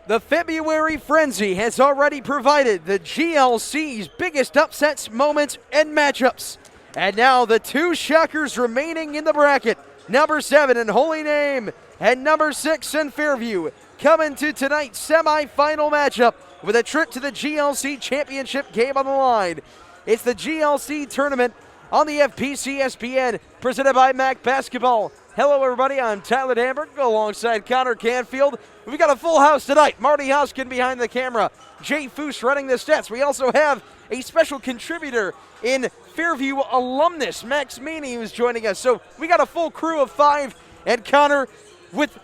The February Frenzy has already provided the GLC's biggest upsets, moments, and matchups. And now the two shockers remaining in the bracket, number 7 in Holy Name and number 6 in Fairview, come into tonight's semifinal matchup with a trip to the GLC Championship game on the line. It's the GLC tournament on the FPCSPN, presented by MAC Basketball. Hello everybody, I'm Tyler Danberg alongside Connor Canfield. We've got a full house tonight. Marty Houskin behind the camera, Jay Foose running the stats. We also have a special contributor in Fairview alumnus, Max Meany, who's joining us. So we got a full crew of 5, and Connor with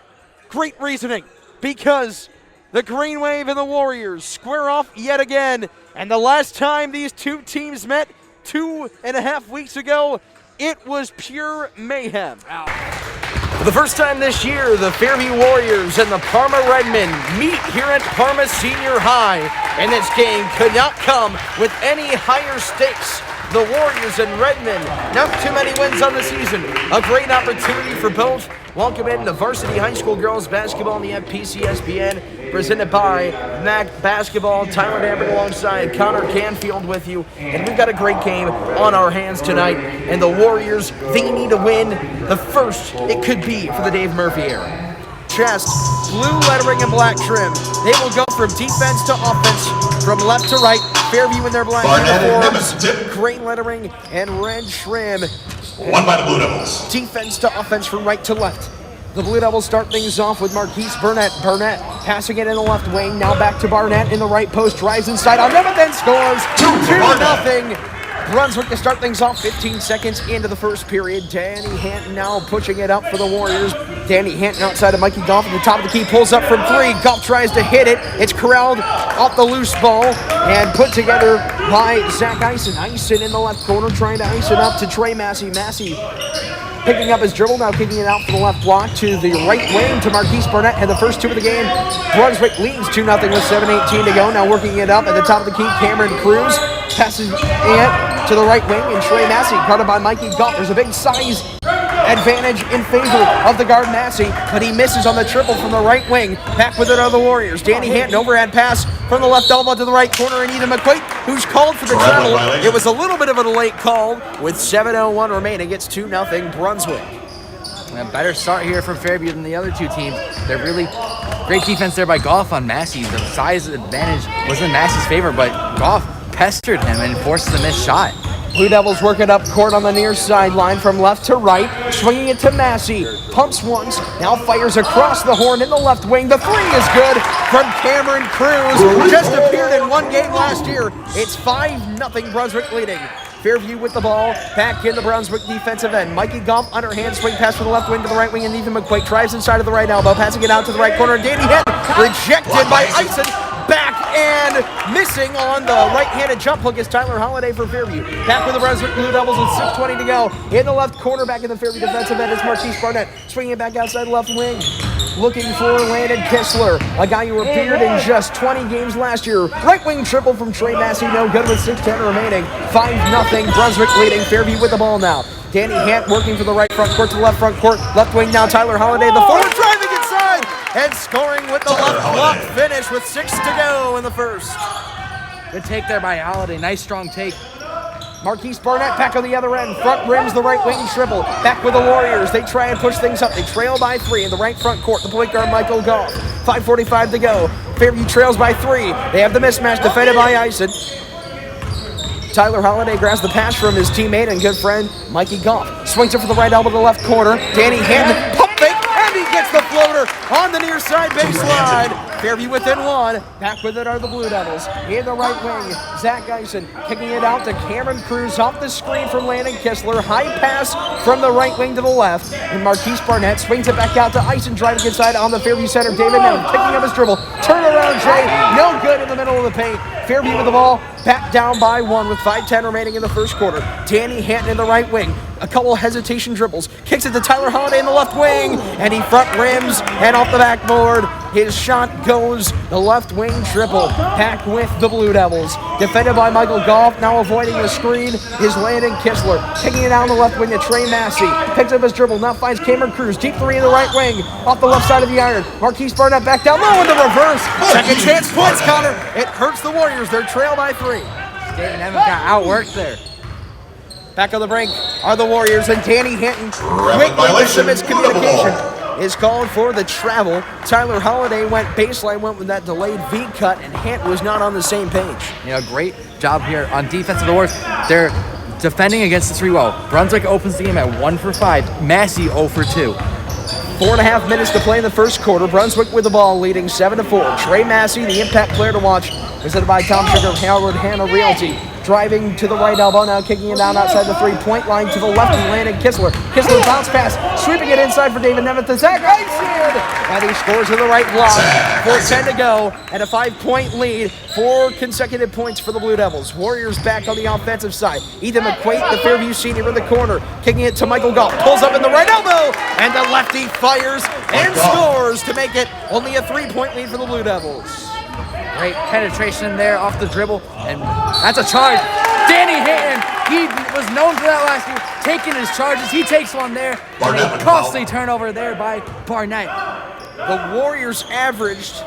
great reasoning, because the Green Wave and the Warriors square off yet again. And the last time these two teams met 2.5 weeks ago, it was pure mayhem. For the first time this year, the Fairview Warriors and the Parma Redmen meet here at Parma Senior High, and this game could not come with any higher stakes. The Warriors and Redmen, not too many wins on the season. A great opportunity for both. Welcome in to Varsity High School Girls Basketball on the FPCSPN, presented by MAC Basketball. Tyler Danberg alongside Connor Canfield with you. And we've got a great game on our hands tonight. And the Warriors, they need to win the first it could be for the Dave Murphy era. Chest, blue lettering and black trim. They will go from defense to offense, from left to right. Fairview in their black uniforms, gray lettering and red trim. One by the Blue Devils. Defense to offense from right to left. The Blue Devils start things off with Marquise Burnett. Burnett passing it in the left wing. Now back to Barnett in the right post. Drives inside on them and then scores 2-0. Brunswick to start things off 15 seconds into the first period. Danny Hanton now pushing it up for the Warriors. Danny Hanton outside of Mikey Goff at the top of the key. Pulls up from 3. Goff tries to hit it. It's corralled off the loose ball and put together by Zach Eisen. Eisen in the left corner trying to ice it up to Trey Massey. Massey picking up his dribble, now kicking it out for the left block to the right wing to Marquise Burnett. And the first 2 of the game, Brunswick leads 2-0 with 7:18 to go. Now working it up at the top of the key, Cameron Cruz passes it to the right wing, and Trey Massey guarded by Mikey Goff. There's a big size advantage in favor of the guard Massey, but he misses on the triple from the right wing. Back with it are the Warriors. Danny Hanton overhead pass from the left elbow to the right corner, and Ethan McQuaid, who's called for the travel. It was a little bit of a late call with 7:01 remaining. It's 2-0 Brunswick. A better start here from Fairview than the other two teams. They're really great defense there by Goff on Massey. The size advantage was in Massey's favor, but Goff pestered him and forced the missed shot. Blue Devils work it up court on the near sideline from left to right, swinging it to Massey. Pumps once, now fires across the horn in the left wing. The 3 is good from Cameron Cruz, who just appeared in one game last year. It's 5-0 Brunswick leading. Fairview with the ball, back in the Brunswick defensive end. Mikey Goff, underhand swing pass from the left wing to the right wing, and Ethan McQuaid drives inside of the right elbow, passing it out to the right corner. Danny Hanton rejected by Eisen. Back and missing on the right-handed jump hook is Tyler Holliday for Fairview. Back with the Brunswick Blue Devils with 6:20 to go. In the left corner, back in the Fairview defensive end, it's Marquise Barnett. Swinging it back outside left wing. Looking for Landon Kistler, a guy who appeared in just 20 games last year. Right wing triple from Trey Massey, no good with 6:10 remaining. 5-0 Brunswick leading. Fairview with the ball now. Danny Hant working for the right front court to the left front court. Left wing now Tyler Holliday, the forward driving inside and scoring with the left block finish with 6 to go in the first. Good take there by Holliday. Nice strong take. Marquise Barnett back on the other end. Front rims the right wing triple. Back with the Warriors. They try and push things up. They trail by 3 in the right front court. The point guard Michael Goff. 5:45 to go. Fairview trails by 3. They have the mismatch defended by Eisen. Tyler Holliday grabs the pass from his teammate and good friend Mikey Goff. Swings it for the right elbow to the left corner. Danny Hanton, pump fake, and he gets the floater on the near side baseline. Fairview within 1. Back with it are the Blue Devils. In the right wing, Zach Eisen kicking it out to Cameron Cruz off the screen from Landon Kistler. High pass from the right wing to the left. And Marquise Barnett swings it back out to Eisen, driving inside on the Fairview center. David Nelm picking up his dribble. Turnaround Jay, no good in the middle of the paint. Fairview with the ball, back down by 1 with 5:10 remaining in the first quarter. Danny Hanton in the right wing. A couple hesitation dribbles. Kicks it to Tyler Holliday in the left wing, and he front rims and off the backboard. His shot goes the left wing triple. Back with the Blue Devils. Defended by Michael Goff, now avoiding the screen is Landon Kistler. Taking it down the left wing to Trey Massey. Picks up his dribble, now finds Cameron Cruz. Deep three in the right wing, off the left side of the iron. Marquise Barnett back down low in the reverse. Second chance points, Connor. It hurts the Warriors. They're trailed by 3. David Nevin got outworked there. Back on the brink are the Warriors, and Danny Hinton, quickly with violation. some miscommunication, is called for the travel. Tyler Holiday went baseline, went with that delayed V cut, and Hinton was not on the same page. You know, great job here on defense of the Warriors. They're defending against the 3 well. Brunswick opens the game at 1 for 5. Massey 0 for 2. 4.5 minutes to play in the first quarter. Brunswick with the ball, leading 7-4. Trey Massey, the impact player to watch, presented by Tom Sugar, Howard Hanna Realty. Driving to the right elbow, now kicking it down outside the 3-point line to the left, and Landon Kistler. Kistler bounce pass, sweeping it inside for David Nemeth to Zach Eisen, and he scores in the right block. 4:10 to go, and a 5-point lead. 4 consecutive points for the Blue Devils. Warriors back on the offensive side. Ethan McQuaid, the Fairview senior, in the corner, kicking it to Michael Goff. Pulls up in the right elbow, and the lefty fires and scores to make it only a 3-point lead for the Blue Devils. Great penetration there off the dribble, and that's a charge. Danny Hinton, he was known for that last year, taking his charges. He takes one there, and a costly turnover there by Barnett. The Warriors averaged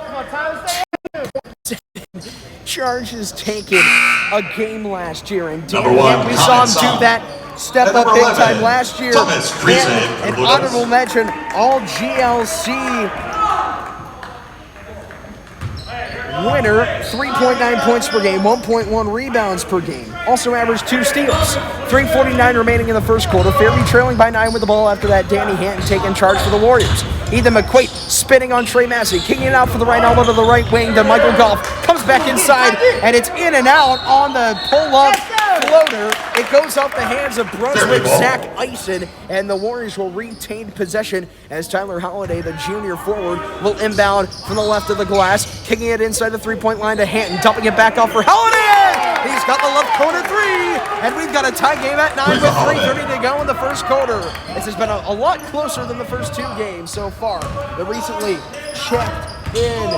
charges taken a game last year, and Number 1, we saw him Thomas do that step And up number big 11, time last year. Thomas Friesen And for an Blue honorable Devils. mention, all GLC winner, 3.9 points per game, 1.1 rebounds per game. Also averaged 2 steals. 3:49 remaining in the first quarter. Fairview trailing by 9 with the ball after that. Danny Hinton taking charge for the Warriors. Ethan McQuaid spinning on Trey Massey, kicking it out for the right elbow to the right wing to Michael Goff. Comes back inside, and it's in and out on the pull-up floater. It goes off the hands of Brunswick, Zach Eisen, and the Warriors will retain possession as Tyler Holiday, the junior forward, will inbound from the left of the glass, kicking it inside the 3-point line to Hinton, dumping it back off for Holiday! He's got the left corner 3, and we've got a tie game at 9 with 3:30 to go in the first quarter. This has been a lot closer than the first 2 games so far. The recently checked in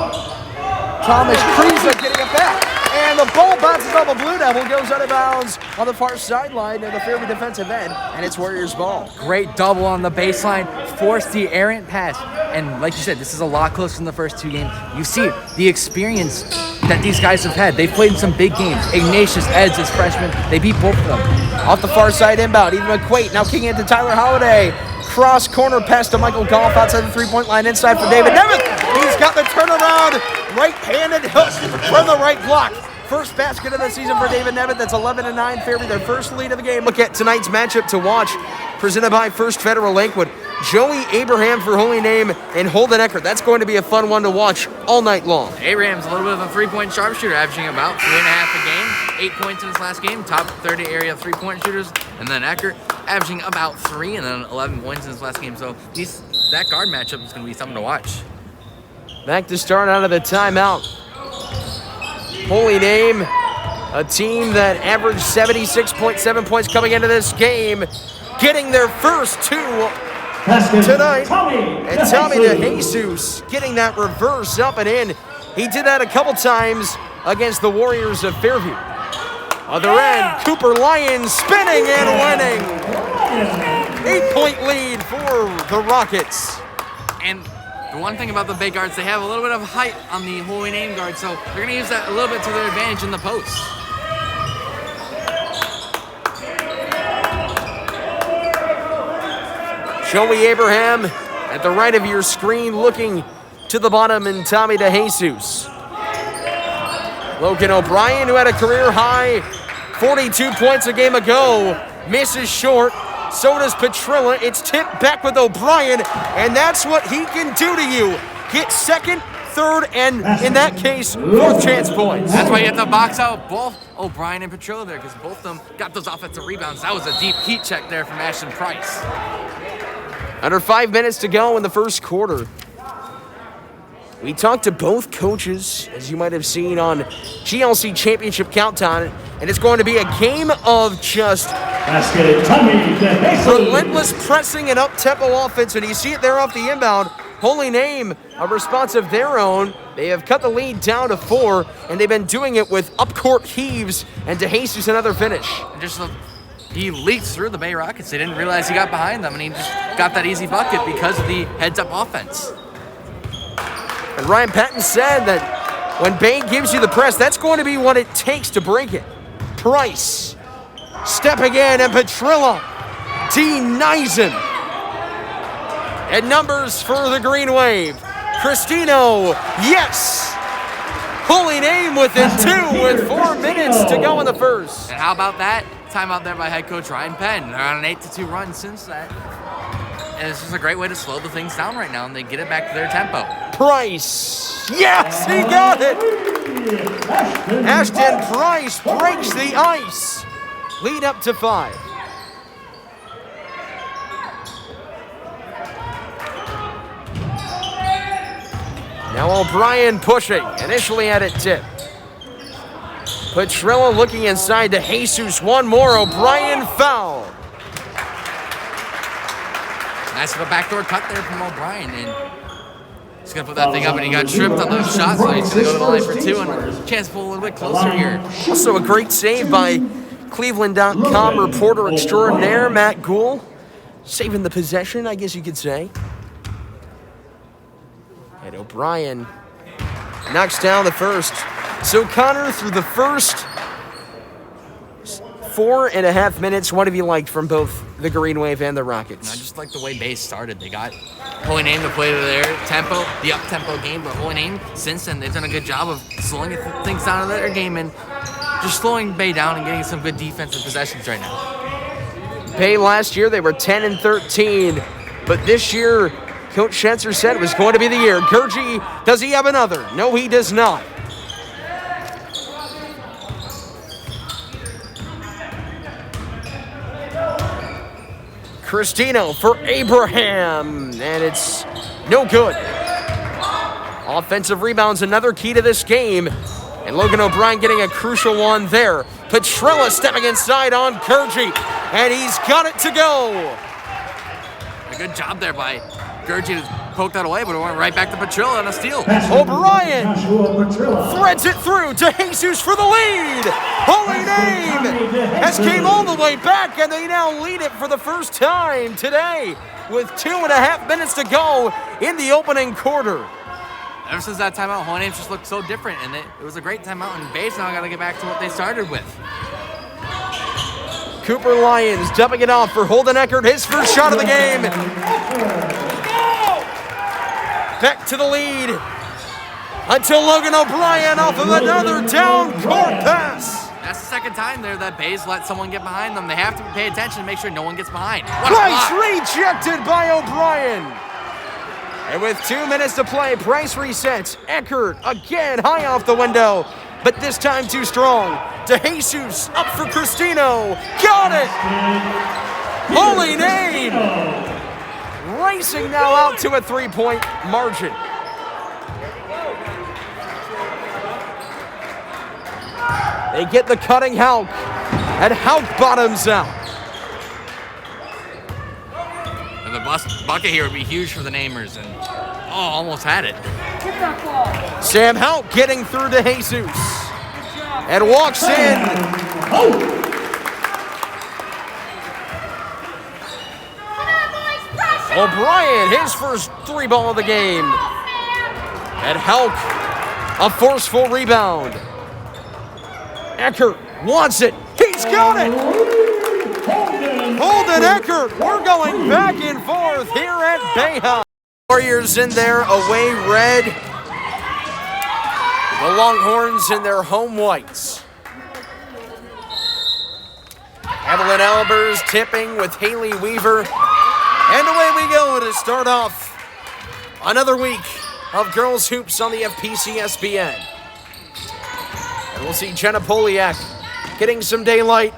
Thomas Kriza getting it back. And the ball bounces off a Blue Devil, goes out of bounds on the far sideline of the Fairview defensive end, and it's Warriors ball. Great double on the baseline, forced the errant pass. And like you said, this is a lot closer than the first 2 games. You see the experience that these guys have had. They've played in some big games. Ignatius, Eds as freshmen, they beat both of them. Off the far side inbound, Ethan McQuaid now kicking it to Tyler Holiday. Cross corner pass to Michael Goff outside the 3-point line, inside for David Nemeth. He's got the turnaround, right-handed hook from the right block. First basket of the season for David Nemeth. That's 11-9 Fairview, their first lead of the game. Look at tonight's matchup to watch, presented by First Federal Lakewood. Joey Abraham for Holy Name and Holden Eckert. That's going to be a fun one to watch all night long. Abraham's a little bit of a 3-point sharpshooter, averaging about 3.5 a game, 8 points in his last game, top 30 area 3-point shooters. And then Eckert averaging about 3 and then 11 points in his last game. So that guard matchup is going to be something to watch. Back to start out of the timeout. Holy Name, a team that averaged 76.7 points coming into this game, getting their first 2 tonight. And Tommy DeJesus getting that reverse up and in. He did that a couple times against the Warriors of Fairview. Other end, Cooper Lyons spinning and winning. 8-point lead for the Rockets. And the one thing about the big guards, they have a little bit of height on the Holy Name guard, so they're going to use that a little bit to their advantage in the post. Joey Abraham at the right of your screen, looking to the bottom, and Tommy DeJesus. Logan O'Brien, who had a career high 42 points a game ago, misses short. So does Petrilla. It's tipped back with O'Brien, and that's what he can do to you. Get second, third, and in that case, 4th chance points. That's why you have to box out both O'Brien and Petrilla there, because both of them got those offensive rebounds. That was a deep heat check there from Ashton Price. Under 5 minutes to go in the first quarter. We talked to both coaches, as you might have seen on GLC Championship Countdown, and it's going to be a game of just relentless pressing and up-tempo offense, and you see it there off the inbound. Holy Name, a response of their own. They have cut the lead down to 4, and they've been doing it with up-court heaves, and DeJesus another finish. He leaked through the Bay Rockets. They didn't realize he got behind them, and he just got that easy bucket because of the heads-up offense. And Ryan Patton said that when Bay gives you the press, that's going to be what it takes to break it. Price, stepping in, and Petrilla denies him. And numbers for the Green Wave. Cristino, yes! Holy Name within 2 with 4 minutes to go in the first. And how about that? Timeout there by head coach Ryan Penn. They're on an 8-2 run since that. And it's just a great way to slow the things down right now, and they get it back to their tempo. Price, yes, he got it! Ashton Price breaks the ice. Lead up to 5. Now O'Brien pushing, initially had it tipped. Petrilla looking inside to Jesus, one more, O'Brien foul. Nice little backdoor cut there from O'Brien, and he's gonna put that thing up, and he got tripped on those shots, so he's gonna go to the line for 2, and chance to pull a little bit closer here. Also a great save by Cleveland.com reporter extraordinaire Matt Gould, saving the possession, I guess you could say. And O'Brien knocks down the first. So Connor, through the first 4.5 minutes, what have you liked from both the Green Wave and the Rockets? I just like the way Bay started. They got Holy Name to play to their tempo, the up-tempo game, but Holy Name, since then, they've done a good job of slowing things down in their game and just slowing Bay down and getting some good defensive possessions right now. Bay last year, they were 10-13, but this year, Coach Schenzer said it was going to be the year. Gurgey, does he have another? No, he does not. Cristino for Abraham, and it's no good. Offensive rebounds, another key to this game, and Logan O'Brien getting a crucial one there. Petrilla stepping inside on Gurgey, and he's got it to go. A good job there by Gurgey to poke that away, but it went right back to Petrilla on a steal. O'Brien threads it through to Jesus for the lead. Holy Name has came all the way back, and they now lead it for the first time today with 2.5 minutes to go in the opening quarter. Ever since that timeout, Holy Name's just looked so different, and it was a great timeout, and Bay's now got to get back to what they started with. Cooper Lyons dumping it off for Holden Eckert, his first shot of the game. Back to the lead until Logan O'Brien off of another down court pass. That's the second time there that Bay's let someone get behind them. They have to pay attention and make sure no one gets behind. Price rejected by O'Brien. And with 2 minutes to play, Price resets. Eckert again high off the window, but this time too strong. DeJesus up for Cristino. Got it! Holy Name! Racing now out to a 3-point margin. They get the cutting Hauk, and Hauk bottoms out. And the bucket here would be huge for the Namers, and almost had it. Sam Hauk getting through to Jesus, and walks in. O'Brien, his first 3-ball of the game. And Hauk, a forceful rebound. Eckert wants it. He's got it. Holden Eckert, we're going back and forth here at Bayhouse. Warriors in their away red. The Longhorns in their home whites. Evelyn Albers tipping with Haley Weaver. And away we go to start off another week of girls hoops on the FPCSBN. And we'll see Jenna Poliak getting some daylight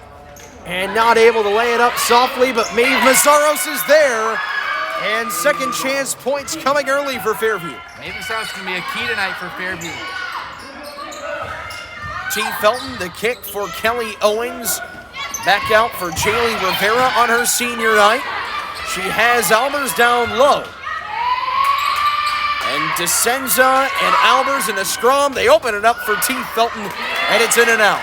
and not able to lay it up softly, but Maeve Mazzaros is there. And second chance points coming early for Fairview. Maeve Mazzaros is going to be a key tonight for Fairview. T. Felton, the kick for Kelly Owens. Back out for Jaylee Rivera on her senior night. She has Albers down low. And DeSenza and Albers in a scrum. They open it up for T. Felton, and it's in and out.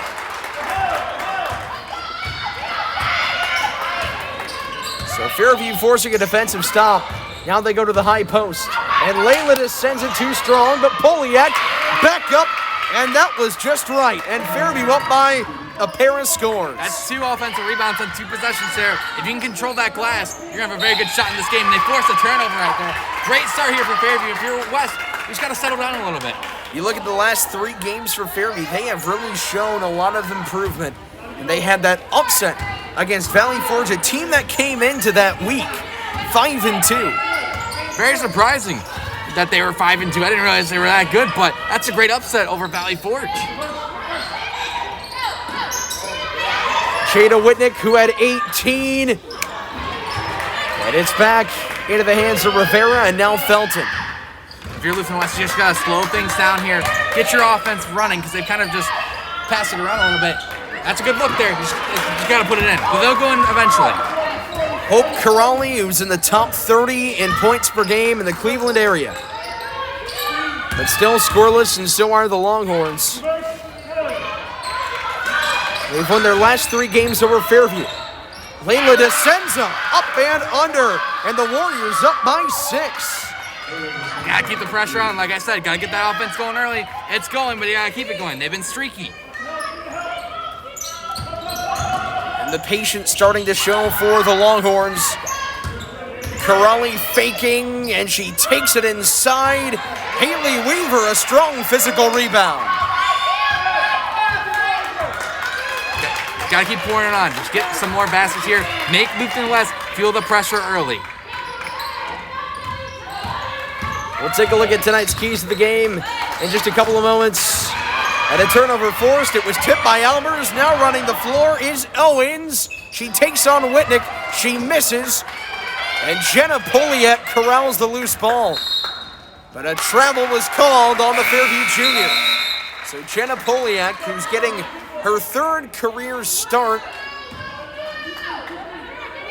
So Fairview forcing a defensive stop. Now they go to the high post. And Layla DeSenza too strong, but Poliak back up, and that was just right. And Fairview up by a pair of scores. That's 2 offensive rebounds on 2 possessions there. If you can control that glass, you're going to have a very good shot in this game. And they forced a turnover right there. Great start here for Fairview. If you're West, you just got to settle down a little bit. You look at the last 3 games for Fairview, they have really shown a lot of improvement. And they had that upset against Valley Forge, a team that came into that week 5-2. Very surprising that they were 5-2. I didn't realize they were that good, but that's a great upset over Valley Forge. Jada Whitnick, who had 18. And it's back into the hands of Rivera and now Felton. If you're Lutheran West, you just got to slow things down here. Get your offense running because they've kind of just passed it around a little bit. That's a good look there. You got to put it in. But they'll go in eventually. Hope Corrali, who's in the top 30 in points per game in the Cleveland area. But still scoreless, and so are the Longhorns. They've won their last 3 games over Fairview. Layla DeSenza up and under, and the Warriors up by 6. Gotta keep the pressure on. Like I said, gotta get that offense going early. It's going, but you gotta keep it going. They've been streaky. And the patience starting to show for the Longhorns. Corrali faking, and she takes it inside. Haley Weaver, a strong physical rebound. Gotta keep pouring it on. Just get some more baskets here. Make Lutheran West feel the pressure early. We'll take a look at tonight's keys to the game in just a couple of moments. And a turnover forced. It was tipped by Albers. Now running the floor is Owens. She takes on Whitnick. She misses. And Jenna Poliak corrals the loose ball. But a travel was called on the Fairview junior. So Jenna Poliak, who's getting her 3rd career start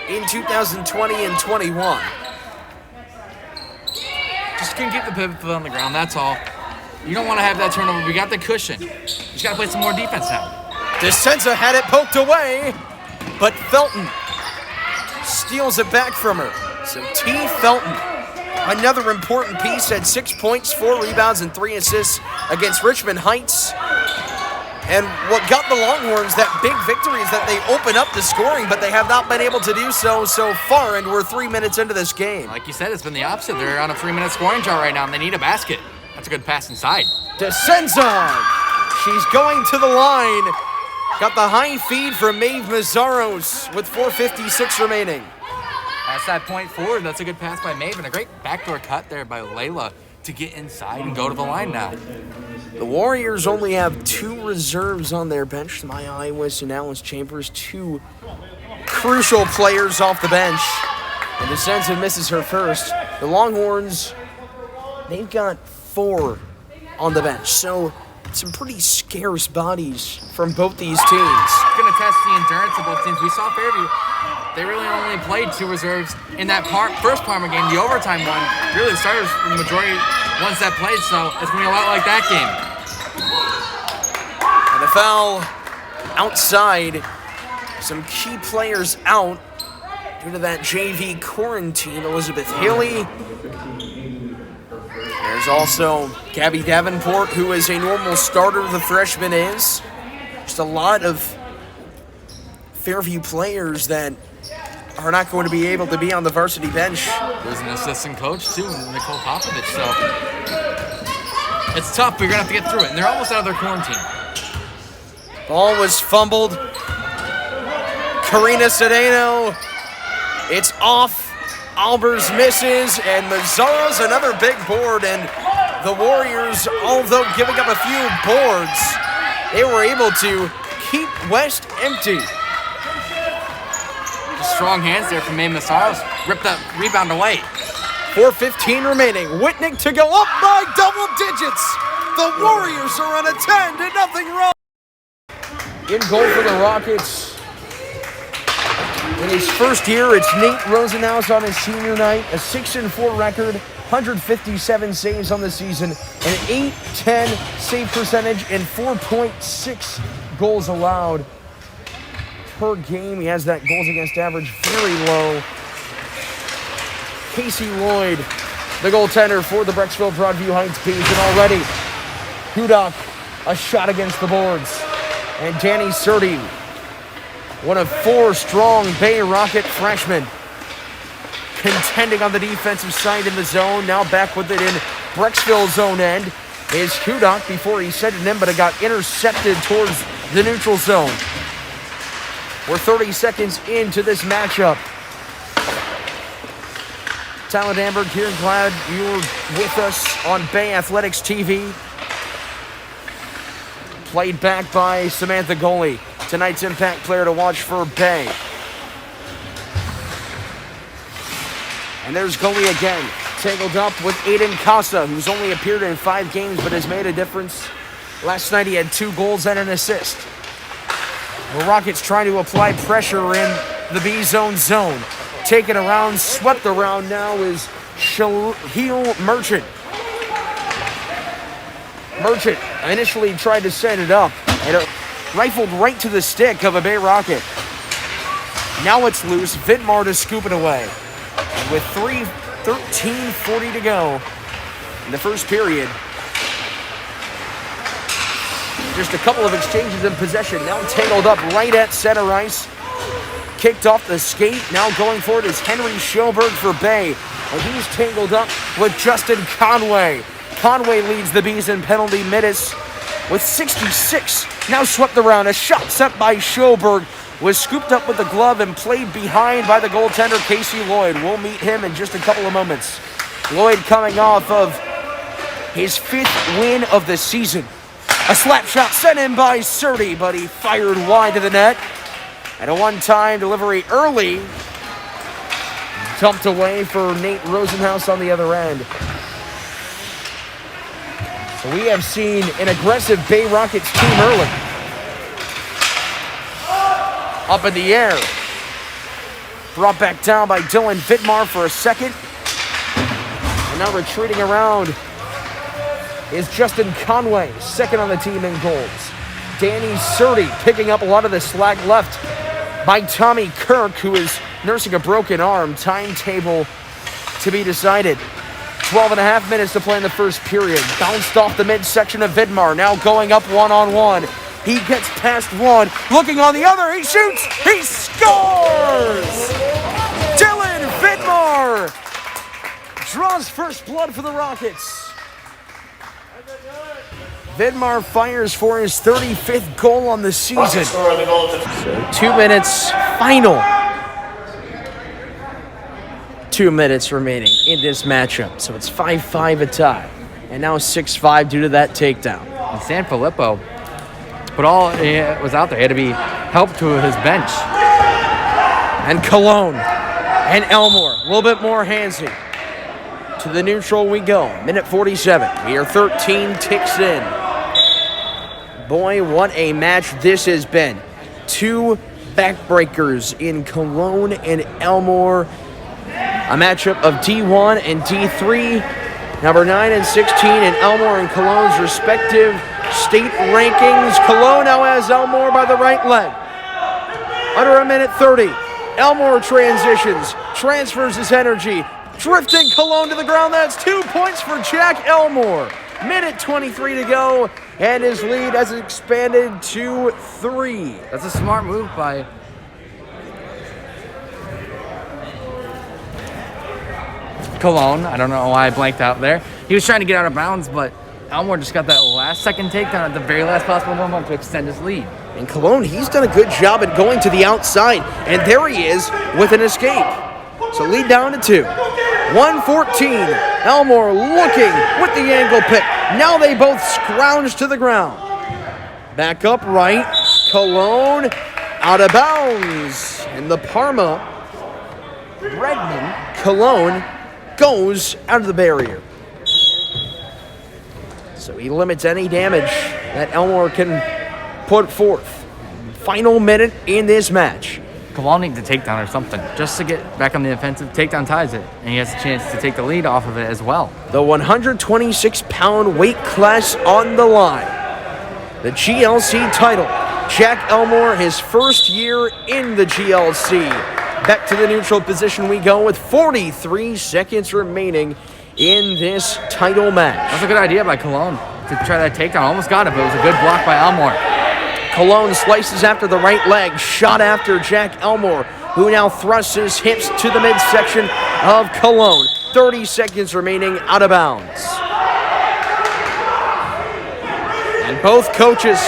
in 2020 and 21. Just can keep the pivot foot on the ground, that's all. You don't want to have that turnover. We got the cushion. You just got to play some more defense now. DeSenza had it poked away, but Felton steals it back from her. So T. Felton, another important piece, had 6 points, 4 rebounds, and 3 assists against Richmond Heights. And what got the Longhorns that big victory is that they open up the scoring, but they have not been able to do so far, and we're 3 minutes into this game. Like you said, it's been the opposite. They're on a 3-minute scoring drought right now, and they need a basket. That's a good pass inside. DeSenza, she's going to the line. Got the high feed from Maeve Mazzaros with 4:56 remaining. That's that point forward. That's a good pass by Maeve, and a great backdoor cut there by Layla to get inside and go to the line now. The Warriors only have 2 reserves on their bench. Maya Iwas and Alice Chambers, 2 crucial players off the bench. And DeSenza misses her first. The Longhorns, they've got 4 on the bench. So some pretty scarce bodies from both these teams. It's going to test the endurance of both teams. We saw Fairview. They really only played 2 reserves in that first Parma game, the overtime one. Really, the starters, the majority ones that played, so it's going to be a lot like that game. And a foul outside. Some key players out due to that JV quarantine. Elizabeth Haley. There's also Gabby Davenport, who is a normal starter, the freshman is. Just a lot of Fairview players that are not going to be able to be on the varsity bench. There's an assistant coach, too, Nicole Popovich, so it's tough, but you're going to have to get through it, and they're almost out of their quarantine. Ball was fumbled. Karina Sedano, it's off. Albers misses, and Mazzaro's another big board, and the Warriors, although giving up a few boards, they were able to keep West empty. Strong hands there from May Mazzaro's. Ripped that rebound away. 4:15 remaining. Whitnick to go up by double digits. The Warriors are on a 10-0 run. In goal for the Rockets. In his first year, it's Nate Rosenhaus on his senior night. A 6-4 record, 157 saves on the season, an 810 save percentage, and 4.6 goals allowed per game. He has that goals against average very low. Casey Lloyd, the goaltender for the Brecksville Broadview Heights Bees, and already Hudak, a shot against the boards. And Danny Surdy, one of 4 strong Bay Rocket freshmen, contending on the defensive side in the zone. Now back with it in Brecksville's zone end is Hudak before he sent it in, but it got intercepted towards the neutral zone. We're 30 seconds into this matchup. Tyler Danberg here, glad you're with us on Bay Athletics TV. Played back by Samantha Goalie, tonight's impact player to watch for Bay. And there's Goalie again, tangled up with Aiden Casa, who's only appeared in 5 games but has made a difference. Last night he had 2 goals and an assist. The Rockets trying to apply pressure in the B zone. Taken around, swept around now is Heel Merchant. Merchant initially tried to set it up, and it rifled right to the stick of a Bay Rocket. Now it's loose. Vidmar to scoop it away. With 13:40 to go in the first period. Just a couple of exchanges in possession. Now tangled up right at center ice. Kicked off the skate. Now going for it is Henry Schoberg for Bay. And he's tangled up with Justin Conway. Conway leads the Bees in penalty minutes with 66. Now swept around. A shot set by Schoberg was scooped up with the glove and played behind by the goaltender Casey Lloyd. We'll meet him in just a couple of moments. Lloyd coming off of his 5th win of the season. A slap shot sent in by Surdy, but he fired wide to the net. And a one-time delivery early. Dumped away for Nate Rosenhaus on the other end. So we have seen an aggressive Bay Rockets team early. Up in the air. Brought back down by Dylan Vidmar for a second. And now retreating around is Justin Conway, second on the team in goals. Danny Surdy picking up a lot of the slack left by Tommy Kirk, who is nursing a broken arm. Timetable to be decided. 12.5 minutes to play in the first period. Bounced off the midsection of Vidmar, now going up one-on-one. He gets past one, looking on the other, he shoots, he scores! Dylan Vidmar draws first blood for the Rockets. Vidmar fires for his 35th goal on the season. So 2 minutes final. 2 minutes remaining in this matchup. So it's 5-5 a tie. And now 6-5 due to that takedown. And San Filippo, but all he was out there, he had to be helped to his bench. And Cologne and Elmore, a little bit more handsy. To the neutral we go. Minute 47. We are 13 ticks in. Boy, what a match this has been. 2 backbreakers in Cologne and Elmore. A matchup of D1 and D3. Number 9 and 16 in Elmore and Cologne's respective state rankings. Cologne now has Elmore by the right leg. Under a minute 30. Elmore transitions, transfers his energy, drifting Cologne to the ground. That's 2 points for Jack Elmore. Minute 23 to go, and his lead has expanded to 3. That's a smart move by Cologne. I don't know why I blanked out there. He was trying to get out of bounds, but Elmore just got that last second takedown at the very last possible moment to extend his lead. And Cologne, he's done a good job at going to the outside, and there he is with an escape. So lead down to 2. 1:14. Elmore looking with the angle pick. Now they both scrounge to the ground. Back up right. Cologne out of bounds. And the Parma Redmond Cologne goes out of the barrier. So he limits any damage that Elmore can put forth. Final minute in this match. Cologne needs a takedown or something just to get back on the offensive. Takedown ties it, and he has a chance to take the lead off of it as well. The 126-pound weight class on the line. The GLC title. Jack Elmore, his first year in the GLC. Back to the neutral position we go with 43 seconds remaining in this title match. That's a good idea by Cologne to try that takedown. Almost got it, but it was a good block by Elmore. Cologne slices after the right leg, shot after Jack Elmore, who now thrusts his hips to the midsection of Cologne. 30 seconds remaining, out of bounds. And both coaches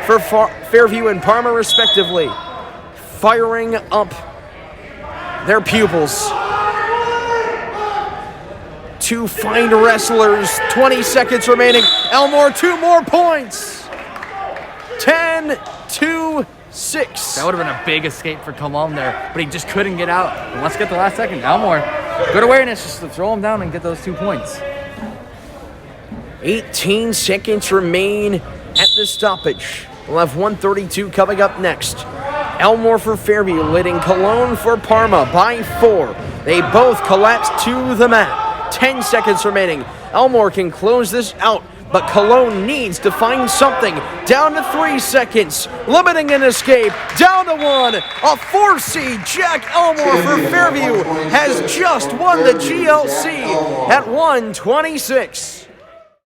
for Fairview and Parma, respectively, firing up their pupils. Two fine wrestlers, 20 seconds remaining. Elmore, 2 more points. 10-6. That would have been a big escape for Cologne there, but he just couldn't get out. And let's get the last second. Elmore, good awareness just to throw him down and get those 2 points. 18 seconds remain at the stoppage. We'll have 132 coming up next. Elmore for Fairview, leading Cologne for Parma by 4. They both collapse to the mat. 10 seconds remaining. Elmore can close this out, but Cologne needs to find something. Down to 3 seconds, limiting an escape. Down to 1. A 4-seed Jack Elmore for Fairview has just won the GLC at 126.